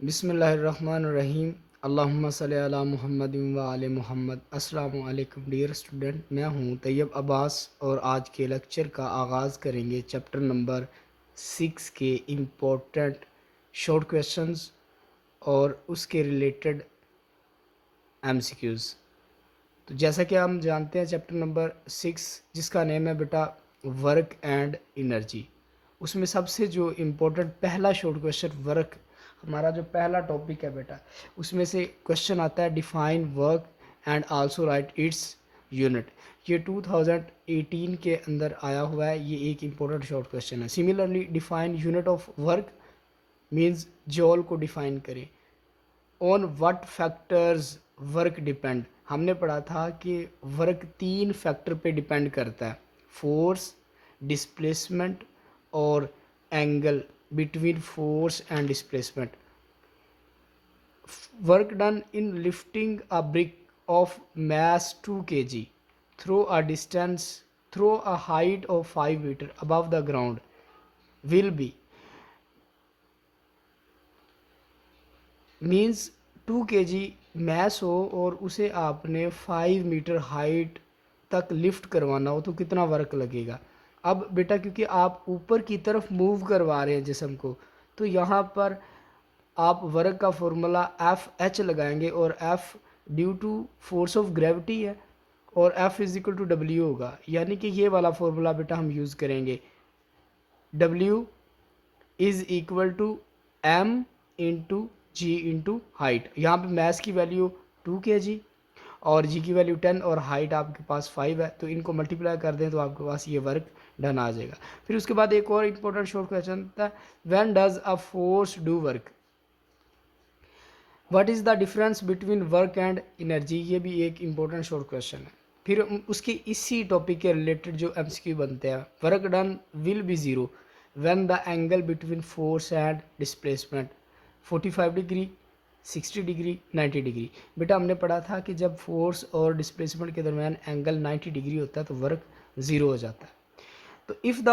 बिस्मिल्लाहिर्रहमानिर्रहीम। अल्लाहुम्मा सल्ली अला मुहम्मदिन व आले मोहम्मद। अस्सलामु अलैकुम डियर स्टूडेंट, मैं हूँ तैयब अब्बास और आज के लेक्चर का आगाज़ करेंगे चैप्टर नंबर 6 के इम्पोर्टेंट शॉर्ट क्वेश्चंस और उसके रिलेटेड एमसीक्यूज़। तो जैसा कि हम जानते हैं चैप्टर नंबर 6 जिसका नेम है बेटा वर्क एंड एनर्जी, उसमें सबसे जो इम्पोर्टेंट पहला शॉर्ट क्वेश्चन वर्क, हमारा जो पहला टॉपिक है बेटा, उसमें से क्वेश्चन आता है define work and also write its unit. ये 2018 के अंदर आया हुआ है, ये एक इम्पोर्टेंट शॉर्ट क्वेश्चन है। Similarly define unit of work means जॉल को डिफाइन करें। On what factors work depend, हमने पढ़ा था कि वर्क 3 फैक्टर पे डिपेंड करता है, फोर्स, डिस्प्लेसमेंट और angle between force and displacement. Work done in lifting a brick of mass 2 kg through a distance through a height of 5 meter above the ground will be means 2 kg mass हो और उसे आपने 5 metre height तक lift करवाना हो तो कितना work लगेगा। अब बेटा क्योंकि आप ऊपर की तरफ मूव करवा रहे हैं जिस्म को, तो यहाँ पर आप वर्क का फॉर्मूला एफ एच लगाएंगे और F due to force of gravity है और F is equal to W होगा, यानी कि ये वाला फॉर्मूला बेटा हम यूज़ करेंगे। W is equal to M into G into height. यहाँ पे मैस की वैल्यू 2 kg और जी की वैल्यू 10 और हाइट आपके पास 5 है, तो इनको मल्टीप्लाई कर दें तो आपके पास ये वर्क डन आ जाएगा। फिर उसके बाद एक और इम्पोर्टेंट शॉर्ट क्वेश्चन था, when does a force do work, what is the difference between work and energy. ये भी एक इम्पोर्टेंट शॉर्ट क्वेश्चन है। फिर उसके इसी टॉपिक के रिलेटेड जो एमसीक्यू बनते हैं, work done will be zero when the angle between force and displacement 45 degree, 60 degree, 90 degree. बेटा हमने पढ़ा था कि जब फोर्स और डिस्प्लेसमेंट के दरमियान एंगल 90 डिग्री होता है तो वर्क ज़ीरो हो जाता है। तो if the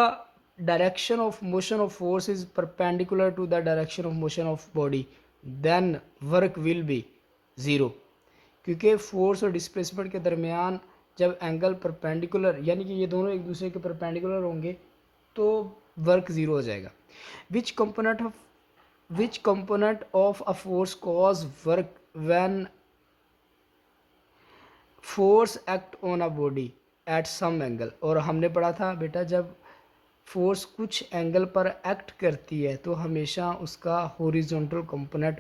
direction of motion of force is perpendicular to the direction of motion of body then work will be zero. क्योंकि फोर्स और डिस्प्लेसमेंट के दरमियान जब एंगल परपेंडिकुलर, यानी कि ये दोनों एक दूसरे के परपेंडिकुलर होंगे, तो वर्क ज़ीरो हो जाएगा। Which component of a force cause work when force act on a body at some angle. और हमने पढ़ा था बेटा जब फोर्स कुछ एंगल पर एक्ट करती है तो हमेशा उसका हॉरिजॉन्टल कंपोनेंट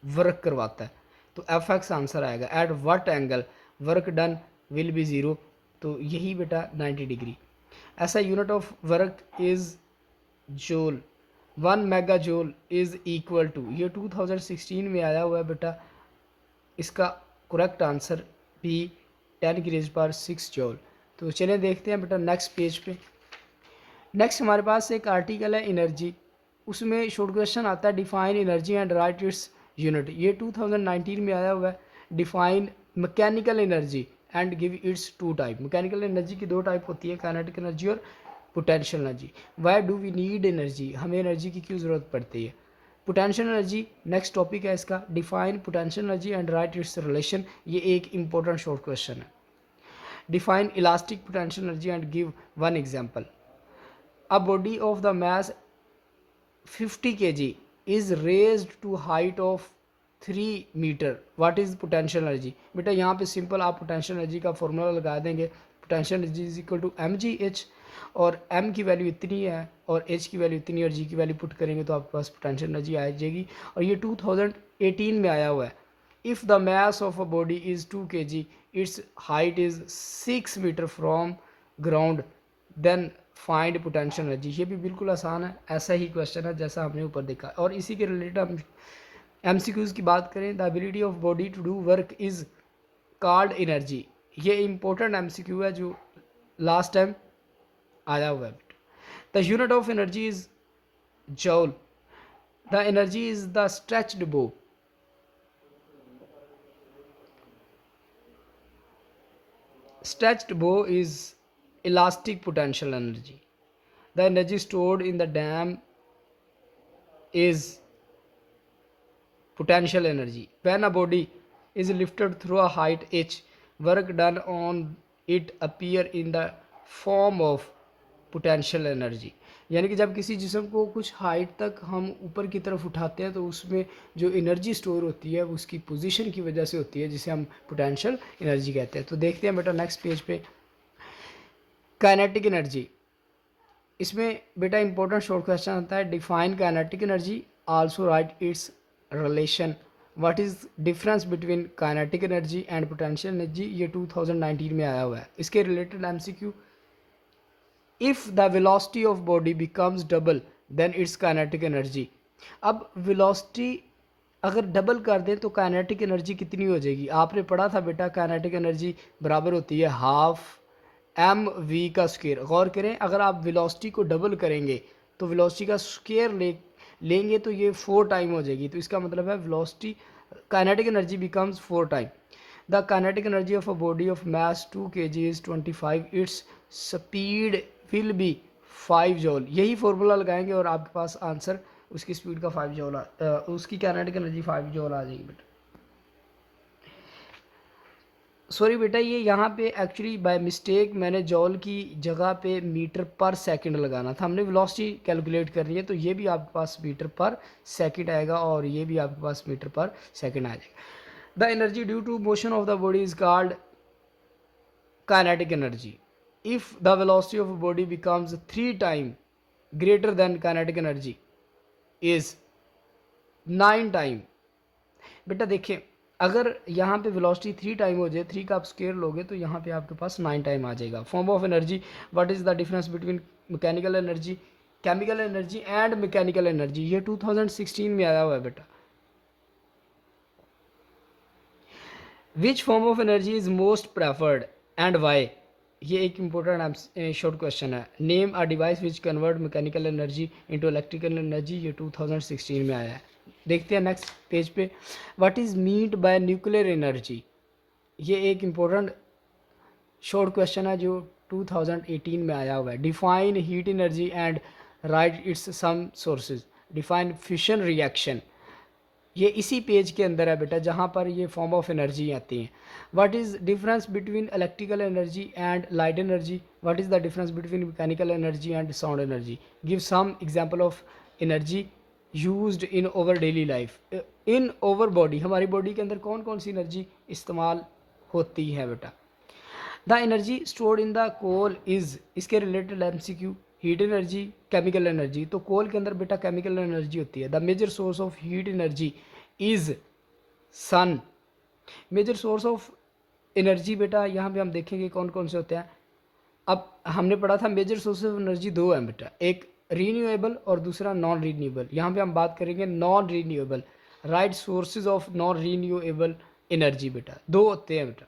वर्क करवाता है, तो एफ एक्स आंसर आएगा। At what angle work done will be zero, तो यही बेटा 90 डिग्री। ऐसा यूनिट ऑफ वर्क इज़ जोल। 1 मेगा जोल इज़ इक्वल टू, ये 2016 में आया हुआ है बेटा, इसका करेक्ट आंसर भी 10 की रेज पर 6 जॉल। तो चलिए देखते हैं बेटा नेक्स्ट पेज पे। नेक्स्ट हमारे पास एक आर्टिकल है एनर्जी, उसमें शॉर्ट क्वेश्चन आता है define energy and write its unit. ये 2019 में आया हुआ है। Define mechanical energy and give its two type. Mechanical energy की 2 टाइप होती है, काइनेटिक एनर्जी और potential energy. Why do we need energy, हमें एनर्जी की क्यों ज़रूरत पड़ती है। पोटेंशियल एनर्जी नेक्स्ट टॉपिक है इसका। Define potential energy and write its relation, ये एक इंपॉर्टेंट शॉर्ट क्वेश्चन है। Define elastic potential energy and give one example. A body of the mass 50 kg is raised to height of 3 meter. What is potential energy? बेटा यहाँ पे simple आप potential energy का formula लगा देंगे। Potential energy is equal to M G H, और M की value इतनी है और एच की वैल्यू इतनी और जी की वैल्यू पुट करेंगे तो आपके पास पोटेंशियल एनर्जी आ जाएगी। और ये 2018 में आया हुआ है। If the mass of a body is 2 kg, its height is 6 metre from ground, then find potential energy. ये भी बिल्कुल आसान है, ऐसा ही क्वेश्चन है जैसा हमने ऊपर देखा। और इसी के रिलेटेड हम एमसीक्यूज़ की बात करें, the ability of body to do work is called energy. ये इंपॉर्टेंट एमसीक्यू है जो लास्ट टाइम आया हुआ है। The unit of energy is joule. The energy is the stretched bow. Stretched bow is elastic potential energy. The energy stored in the dam is potential energy. When a body is lifted through a height h, work done on it appear in the form of potential energy. यानी कि जब किसी जिस्म को कुछ height तक हम ऊपर की तरफ उठाते हैं तो उसमें जो एनर्जी स्टोर होती है वो उसकी पोजीशन की वजह से होती है, जिसे हम पोटेंशियल एनर्जी कहते हैं. तो देखते हैं बेटा नेक्स्ट पेज पे काइनेटिक एनर्जी. इसमें बेटा इंपॉर्टेंट शॉर्ट क्वेश्चन आता है. Define kinetic energy, also write its relation. What is difference between kinetic energy and potential energy. ये 2019 में आया हुआ है. इसके related MCQ. If the velocity of body becomes double then its kinetic energy. अब velocity अगर डबल कर दें तो काइनेटिक एनर्जी कितनी हो जाएगी. आपने पढ़ा था बेटा काइनेटिक एनर्जी बराबर होती है हाफ एम वी का स्क्वायर. गौर करें, अगर आप वेलोसिटी को डबल करेंगे तो वेलोसिटी का स्क्वायर लेंगे तो ये 4 टाइम हो जाएगी. तो इसका मतलब है velocity kinetic energy becomes 4 time. The kinetic energy of a body of mass 2 kg is 25. Its speed will be 5 जॉल. यही फॉर्मूला लगाएंगे और आपके पास आंसर उसकी स्पीड का 5 जॉल उसकी काइनेटिक एनर्जी 5 जॉल आ जाएगी बेटा. सॉरी बेटा, ये यहाँ पे एक्चुअली बाय मिस्टेक मैंने जॉल की जगह पे मीटर पर सेकंड लगाना था. हमने वेलोसिटी कैलकुलेट करनी है तो ये भी आपके पास मीटर पर सेकंड आएगा और ये भी आपके पास मीटर पर सेकंड आ जाएगा. The energy due to motion of the body is called kinetic energy. If the velocity of body becomes 3 time greater than kinetic energy is 9 time. बेटा देखिए, अगर यहाँ पे वेलोसिटी 3 टाइम हो जाए, 3 का आप स्क्वायर लोगे तो यहाँ पे आपके पास 9 टाइम आ जाएगा. Form of energy. What is the difference between mechanical energy, chemical energy and mechanical energy. ये 2016 में आया हुआ है बेटा. Which form of energy is most preferred and why. ये एक इंपॉर्टेंट शॉर्ट क्वेश्चन है. Name a device which convert mechanical energy into electrical energy. ये 2016 में आया है. देखते हैं नेक्स्ट पेज पे. What is meant by nuclear energy. ये एक इम्पोर्टेंट शॉर्ट क्वेश्चन है जो 2018 में आया हुआ है. Define heat energy and write its some sources. Define fission reaction. ये इसी पेज के अंदर है बेटा जहाँ पर ये फॉर्म ऑफ एनर्जी आती हैं. What is difference between electrical energy and light energy. What is the difference between mechanical energy and sound energy. Give some example of energy used in our daily life. In our body, हमारी body के अंदर कौन कौन सी energy इस्तेमाल होती है बेटा. The energy stored in the coal is. इसके related MCQ. Heat energy, chemical energy. तो कोल के अंदर बेटा केमिकल एनर्जी होती है. The major source of heat energy is sun. Major source of energy बेटा यहाँ पे हम देखेंगे कौन कौन से होते हैं. अब हमने पढ़ा था मेजर सोर्स ऑफ एनर्जी 2 हैं बेटा, एक रीन्यूएबल और दूसरा नॉन रीन्यूएबल. यहाँ पे हम बात करेंगे non renewable. Right sources of non renewable energy बेटा 2 होते हैं बेटा,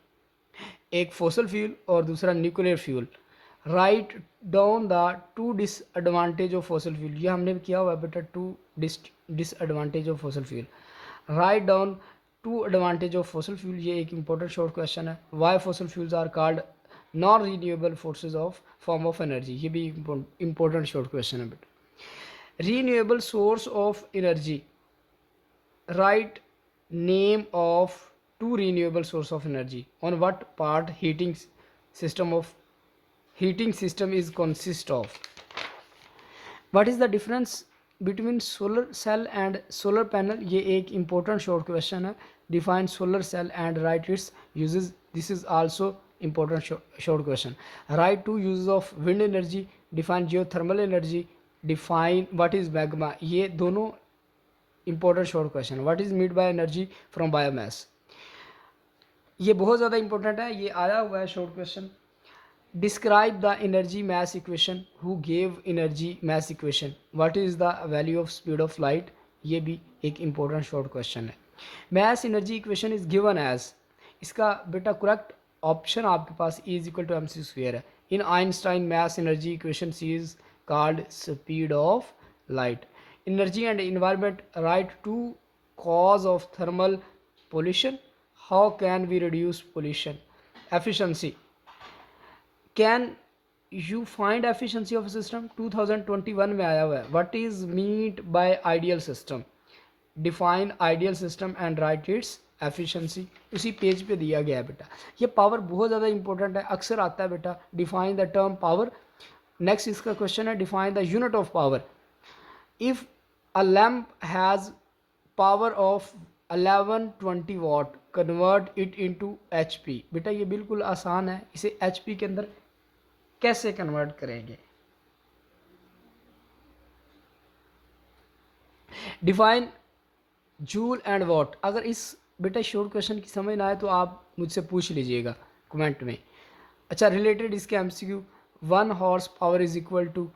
एक फॉसल फ्यूल और दूसरा nuclear fuel. Write down the 2 disadvantage of fossil fuel. ये हमने किया हुआ है बेटा 2 disadvantage of fossil fuel. Write down 2 advantage of fossil fuel. ये एक इंपॉर्टेंट शॉर्ट क्वेश्चन है. Why fossil fuels are called non renewable sources of form of energy. ये भी इंपॉर्टेंट शॉर्ट क्वेश्चन है बेटा. Renewable source of energy. Write name of 2 renewable source of energy. On what part heating system is consist of. What is the difference between solar cell and solar panel. ये एक important short question है. Define solar cell and write its uses. This is also important short question. Write 2 uses of wind energy. Define geothermal energy. Define what is magma. ये दोनों important short question. What is meant by energy from biomass. ये बहुत ज़्यादा important है, ये आया हुआ है short question. Describe the energy mass equation. Who gave energy mass equation. What is the value of speed of light. ये भी एक इंपॉर्टेंट शॉर्ट क्वेश्चन है. Mass energy equation is given as. इसका बेटा करेक्ट ऑप्शन आपके पास is equal to mc square है. In Einstein mass energy equation c is called speed of light. Energy and environment. Right 2 cause of thermal pollution. How can we reduce pollution. Efficiency. Can you find efficiency of a system. 2021 में आया हुआ है. What is meant by ideal system. Define ideal system and write its efficiency, उसी page पे दिया गया है बेटा। ये पावर बहुत ज़्यादा इंपॉर्टेंट है, अक्सर आता है बेटा, define the term power. Next इसका क्वेश्चन है define the unit of power. If a lamp has power of 1120 watt convert it into HP. बेटा ये बिल्कुल आसान है, इसे एचपी के अंदर कैसे कन्वर्ट करेंगे। Define joule and what. अगर इस बेटा शॉर्ट क्वेश्चन की समझ ना आए तो आप मुझसे पूछ लीजिएगा कमेंट में। अच्छा, रिलेटेड इसके MCQ, 1 horsepower is equal to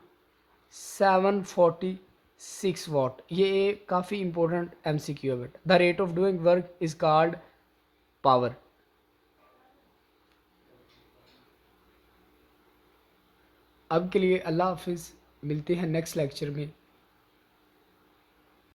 746 watt. ये काफ़ी इंपॉर्टेंट एमसीक्यू है बेटा। The rate of doing work is called power. अब के लिए अल्लाह हाफिज़, मिलते हैं नेक्स्ट लेक्चर में।